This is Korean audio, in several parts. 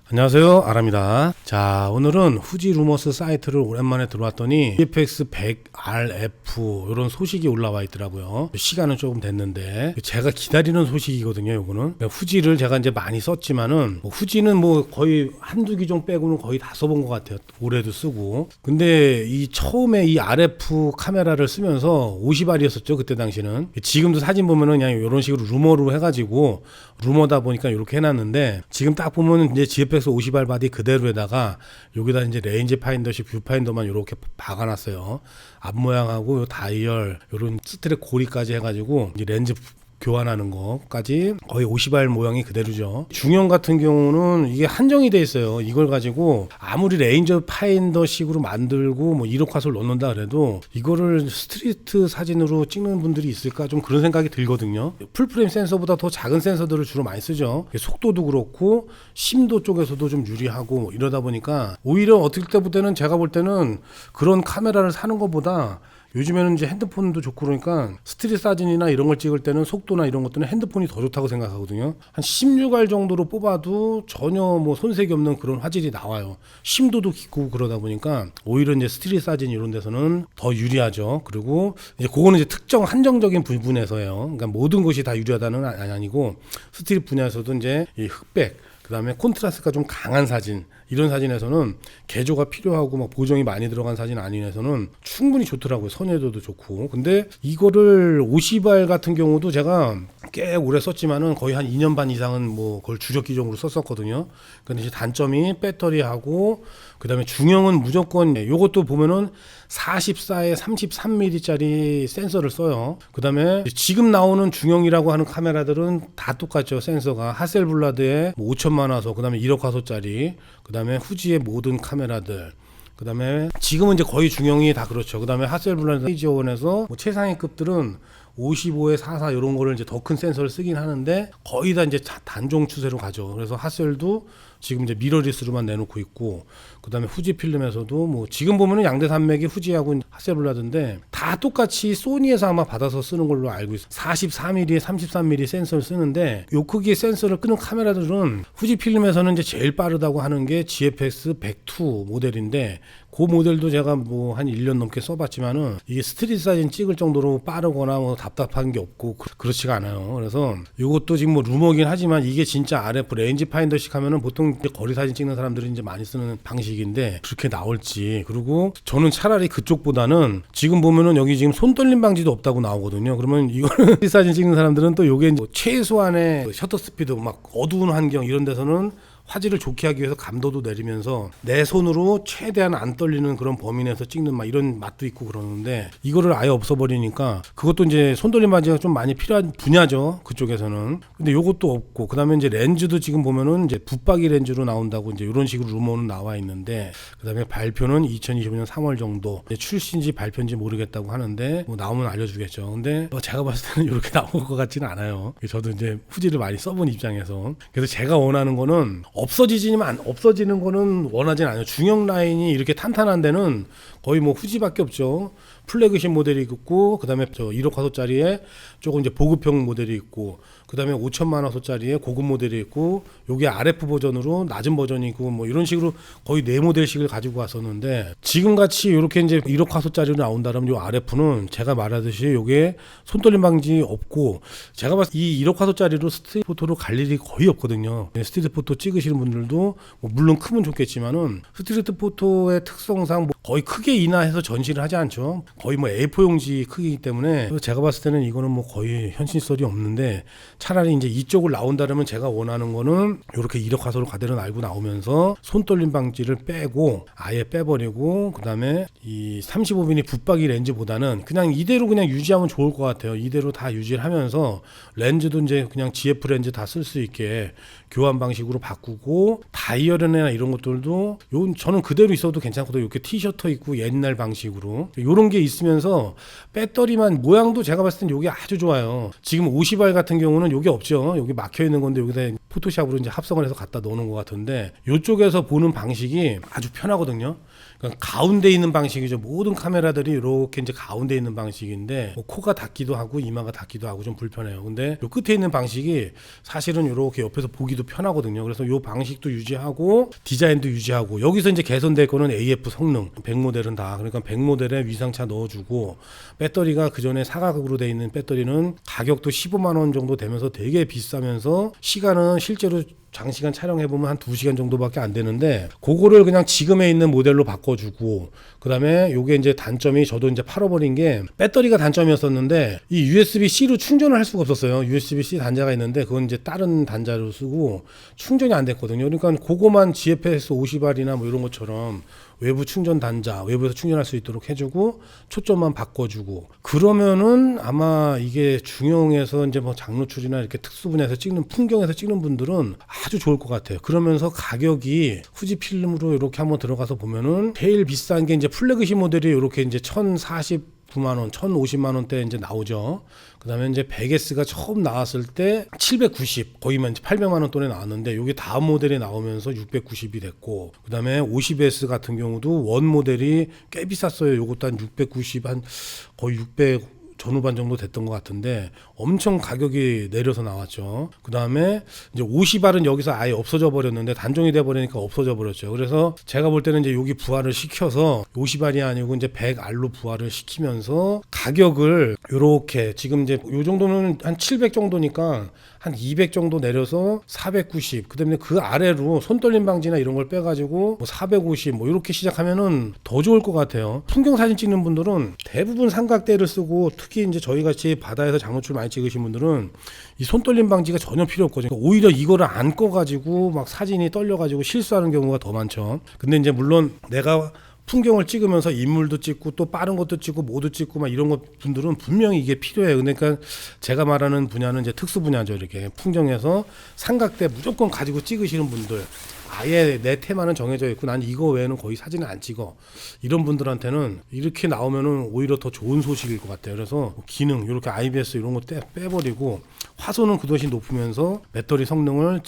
안녕하세요, 아랍니다. 자, 오늘은 후지 루머스 사이트를 오랜만에 들어왔더니 GFX 100RF 이런 소식이 올라와 있더라고요. 시간은 조금 됐는데 제가 기다리는 소식이거든요. 요거는 후지를 제가 이제 많이 썼지만은 후지는 뭐 거의 한두 기종 빼고는 거의 다 써본 것 같아요. 올해도 쓰고. 근데 이 처음에 이 RF 카메라를 쓰면서 50R이었었죠. 그때 당시는. 지금도 사진 보면은 그냥 이런 식으로 루머로 해가지고 루머다 보니까 이렇게 해놨는데 지금 딱 보면 이제 GFX 50R 바디 그대로에다가 여기다 이제 레인지 파인더식 뷰파인더만 이렇게 박아놨어요. 앞 모양하고 요 다이얼 요런 스트랩 고리까지 해가지고 이제 렌즈 교환하는 거까지 거의 50R 모양이 그대로죠. 중형 같은 경우는 이게 한정이 돼 있어요. 이걸 가지고 아무리 레인저 파인더식으로 만들고 뭐 1억 화소를 넣는다 그래도 이거를 스트리트 사진으로 찍는 분들이 있을까 좀 그런 생각이 들거든요. 풀프레임 센서보다 더 작은 센서들을 주로 많이 쓰죠. 속도도 그렇고 심도 쪽에서도 좀 유리하고 뭐 이러다 보니까 오히려 어떨 때보다는 제가 볼 때는 그런 카메라를 사는 것보다 요즘에는 이제 핸드폰도 좋고 그러니까 스트릿 사진이나 이런 걸 찍을 때는 속도나 이런 것들은 핸드폰이 더 좋다고 생각하거든요. 한 16R 정도로 뽑아도 전혀 뭐 손색이 없는 그런 화질이 나와요. 심도도 깊고 그러다 보니까 오히려 이제 스트릿 사진 이런 데서는 더 유리하죠. 그리고 이제 그거는 이제 특정 한정적인 부분에서예요. 그러니까 모든 것이 다 유리하다는 아니고 스트릿 분야에서도 이제 이 흑백 그다음에 콘트라스트가 좀 강한 사진 이런 사진에서는 개조가 필요하고 막 보정이 많이 들어간 사진 아니에서는 충분히 좋더라고요. 선회도도 좋고. 근데 이거를 50R 같은 경우도 제가 꽤 오래 썼지만은 거의 한 2년 반 이상은 뭐 그걸 주력 기종으로 썼었거든요. 근데 이제 단점이 배터리하고 그다음에 중형은 무조건 요것도 보면은 44에 33mm짜리 센서를 써요. 그다음에 지금 나오는 중형이라고 하는 카메라들은 다 똑같죠. 센서가 하셀블라드의 뭐 5천만 화소, 그다음에 1억 화소짜리, 그다음에 후지의 모든 카메라들. 그다음에 지금은 이제 거의 중형이 다 그렇죠. 그다음에 하셀블라드 페이지원에서 뭐 최상위 급들은 55에 44 이런 거를 이제 더 큰 센서를 쓰긴 하는데 거의 다 이제 단종 추세로 가죠. 그래서 하셀도 지금 이제 미러리스로만 내놓고 있고, 그다음에 후지 필름에서도 뭐 지금 보면은 양대 산맥이 후지하고 하셀블라드인데 다 똑같이 소니에서 아마 받아서 쓰는 걸로 알고 있어요. 44mm에 33mm 센서를 쓰는데 요 크기의 센서를 끄는 카메라들은 후지 필름에서는 이제 제일 빠르다고 하는 게 GFX 102 모델인데 그 모델도 제가 뭐 한 1년 넘게 써봤지만은 이게 스트릿 사진 찍을 정도로 빠르거나 뭐 답답한 게 없고 그렇지가 않아요. 그래서 이것도 지금 뭐 루머긴 하지만 이게 진짜 RF 레인지 파인더식 하면은 보통 이제 거리 사진 찍는 사람들이 이제 많이 쓰는 방식인데 그렇게 나올지. 그리고 저는 차라리 그쪽보다는 지금 보면은 여기 지금 손 떨림 방지도 없다고 나오거든요. 그러면 이거는 스트릿 사진 찍는 사람들은 또 요게 뭐 최소한의 셔터 스피드 막 어두운 환경 이런 데서는 화질을 좋게 하기 위해서 감도도 내리면서 내 손으로 최대한 안 떨리는 그런 범위 내에서 찍는 막 이런 맛도 있고 그러는데 이거를 아예 없어버리니까 그것도 이제 손떨림 바지가 좀 많이 필요한 분야죠. 그쪽에서는. 근데 요것도 없고 그다음에 이제 렌즈도 지금 보면은 이제 붙박이 렌즈로 나온다고 이제 이런 식으로 루머는 나와 있는데 그다음에 발표는 2025년 3월 정도 출시인지 발표인지 모르겠다고 하는데 뭐 나오면 알려주겠죠. 근데 제가 봤을 때는 이렇게 나올 것 같지는 않아요. 저도 이제 후지를 많이 써본 입장에서 그래서 제가 원하는 거는 없어지는 거는 원하진 않아요. 중형 라인이 이렇게 탄탄한 데는 거의 뭐 후지밖에 없죠. 플래그십 모델이 있고 그다음에 저 1억 화소짜리에 조금 이제 보급형 모델이 있고 그다음에 5천만 화소짜리에 고급 모델이 있고 요게 RF 버전으로 낮은 버전이 있고 뭐 이런 식으로 거의 4모델씩을 가지고 왔었는데 지금 같이 이렇게 이제 1억 화소짜리로 나온다면 요 RF는 제가 말하듯이 요게 손떨림 방지 없고 제가 봤을 때 이 1억 화소짜리로 스트릿 포토로 갈 일이 거의 없거든요. 스트릿 포토 찍으시는 분들도 뭐 물론 크면 좋겠지만은 스트릿 포토의 특성상 뭐 거의 크게 인하해서 전시를 하지 않죠. 거의 뭐 A4 용지 크기이기 때문에 제가 봤을 때는 이거는 뭐 거의 현실성이 없는데 차라리 이제 이쪽을 나온다면 제가 원하는 거는 이렇게 1억 화소로 가대로 날고 나오면서 손떨림 방지를 빼고 아예 빼버리고 그다음에 이 35mm 붙박이 렌즈보다는 그냥 이대로 그냥 유지하면 좋을 것 같아요. 이대로 다 유지를 하면서 렌즈도 이제 그냥 GF 렌즈 다 쓸 수 있게 교환 방식으로 바꾸고 다이얼이나 이런 것들도 저는 그대로 있어도 괜찮거든요. 이렇게 티셔터 있고 옛날 방식으로 이런 게 있으면서 배터리만 모양도 제가 봤을 땐 이게 아주 좋아요. 지금 50R 같은 경우는 이게 없죠. 여기 막혀 있는 건데 여기다 포토샵으로 이제 합성을 해서 갖다 놓는 것 같은데 이쪽에서 보는 방식이 아주 편하거든요. 그러니까 가운데 있는 방식이죠. 모든 카메라들이 이렇게 이제 가운데 있는 방식인데 뭐 코가 닿기도 하고 이마가 닿기도 하고 좀 불편해요. 근데 요 끝에 있는 방식이 사실은 이렇게 옆에서 보기도 편하거든요. 그래서 요 방식도 유지하고 디자인도 유지하고 여기서 이제 개선될 거는 AF 성능 100 모델은 다 그러니까 100 모델에 위상차 넣어주고 배터리가 그 전에 사각으로 돼 있는 배터리는 가격도 15만 원 정도 되면서 되게 비싸면서 시간은 실제로 장시간 촬영해보면 한 2시간 정도밖에 안 되는데 그거를 그냥 지금에 있는 모델로 바꿔주고 그 다음에 요게 이제 단점이 저도 이제 팔아버린 게 배터리가 단점이었었는데 이 USB-C로 충전을 할 수가 없었어요. USB-C 단자가 있는데 그건 이제 다른 단자로 쓰고 충전이 안 됐거든요. 그러니까 그거만 GFX 50R이나 뭐 이런 것처럼 외부 충전 단자, 외부에서 충전할 수 있도록 해주고 초점만 바꿔주고 그러면은 아마 이게 중형에서 이제 뭐 장노출이나 이렇게 특수 분야에서 찍는 풍경에서 찍는 분들은 아주 좋을 것 같아요. 그러면서 가격이 후지 필름으로 이렇게 한번 들어가서 보면은 제일 비싼 게 이제 플래그십 모델이 이렇게 이제 1049만 원, 1050만 원대 이제 나오죠. 그다음에 이제 100S가 처음 나왔을 때 790, 거의만 이제 800만 원 돈에 나왔는데 요게 다음 모델이 나오면서 690이 됐고 그다음에 50S 같은 경우도 원 모델이 꽤 비쌌어요. 요것도 한 690, 한 거의 600 전후반 정도 됐던 것 같은데 엄청 가격이 내려서 나왔죠. 그 다음에 이제 50R은 여기서 아예 없어져 버렸는데 단종이 돼 버리니까 없어져 버렸죠. 그래서 제가 볼 때는 이제 여기 부활을 시켜서 50R이 아니고 이제 100R로 부활을 시키면서 가격을 요렇게 지금 이제 요 정도는 한 700 정도니까 한 200 정도 내려서 490. 그다음에 그 아래로 손떨림 방지나 이런 걸 빼가지고 뭐 450 뭐 이렇게 시작하면은 더 좋을 것 같아요. 풍경 사진 찍는 분들은 대부분 삼각대를 쓰고 특히 이제 저희 같이 바다에서 장노출 많이 찍으신 분들은 이 손떨림 방지가 전혀 필요 없거든요. 오히려 이거를 안 꺼가지고 막 사진이 떨려가지고 실수하는 경우가 더 많죠. 근데 이제 물론 내가 풍경을 찍으면서 인물도 찍고 또 빠른 것도 찍고 모두 찍고 막 이런 것 분들은 분명히 이게 필요해요. 그러니까 제가 말하는 분야는 이제 특수 분야죠. 이렇게 풍경에서 삼각대 무조건 가지고 찍으시는 분들 아예 내 테마는 정해져 있고 난 이거 외에는 거의 사진을 안 찍어 이런 분들한테는 이렇게 나오면은 오히려 더 좋은 소식일 것 같아요. 그래서 기능 이렇게 IBS 이런 거 빼버리고 화소는 그 대신 높으면서 배터리 성능을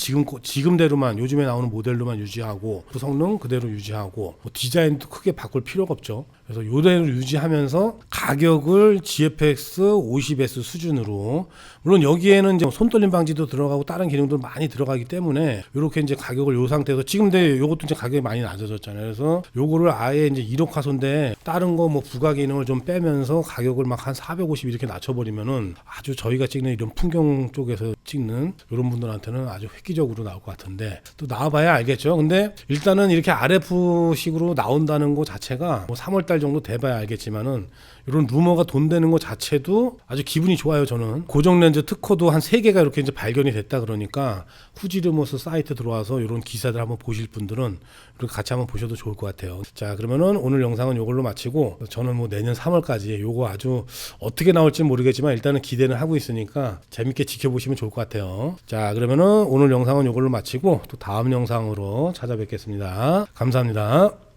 지금대로만 요즘에 나오는 모델로만 유지하고 그 성능 그대로 유지하고 뭐 디자인도 크게 바꿀 필요가 없죠. 그래서 요대로 유지하면서 가격을 GFX 50S 수준으로 물론 여기에는 이제 손떨림 방지도 들어가고 다른 기능도 많이 들어가기 때문에 이렇게 이제 가격을 요 상태에서 지금 근데 요것도 이제 가격이 많이 낮아졌잖아요. 그래서 요거를 아예 이제 1억 화소인데 다른 거 뭐 부가 기능을 좀 빼면서 가격을 막 한 450 이렇게 낮춰버리면은 아주 저희가 찍는 이런 풍경 쪽에서 찍는 이런 분들한테는 아주 획기적으로 나올 것 같은데 또 나와봐야 알겠죠. 근데 일단은 이렇게 RF식으로 나온다는 거 자체가 뭐 3월달 정도 돼봐야 알겠지만은 이런 루머가 돈되는 것 자체도 아주 기분이 좋아요. 저는 고정 렌즈 특허도 한 3개가 이렇게 이제 발견이 됐다 그러니까 후지 루머스 사이트 들어와서 이런 기사들 한번 보실 분들은 이렇게 같이 한번 보셔도 좋을 것 같아요. 자, 그러면은 오늘 영상은 이걸로 마치고 저는 뭐 내년 3월까지 요거 아주 어떻게 나올지 모르겠지만 일단은 기대는 하고 있으니까 재밌게 지켜보시면 좋을 것 같아요. 자, 그러면은 오늘 영상은 이걸로 마치고 또 다음 영상으로 찾아뵙겠습니다. 감사합니다.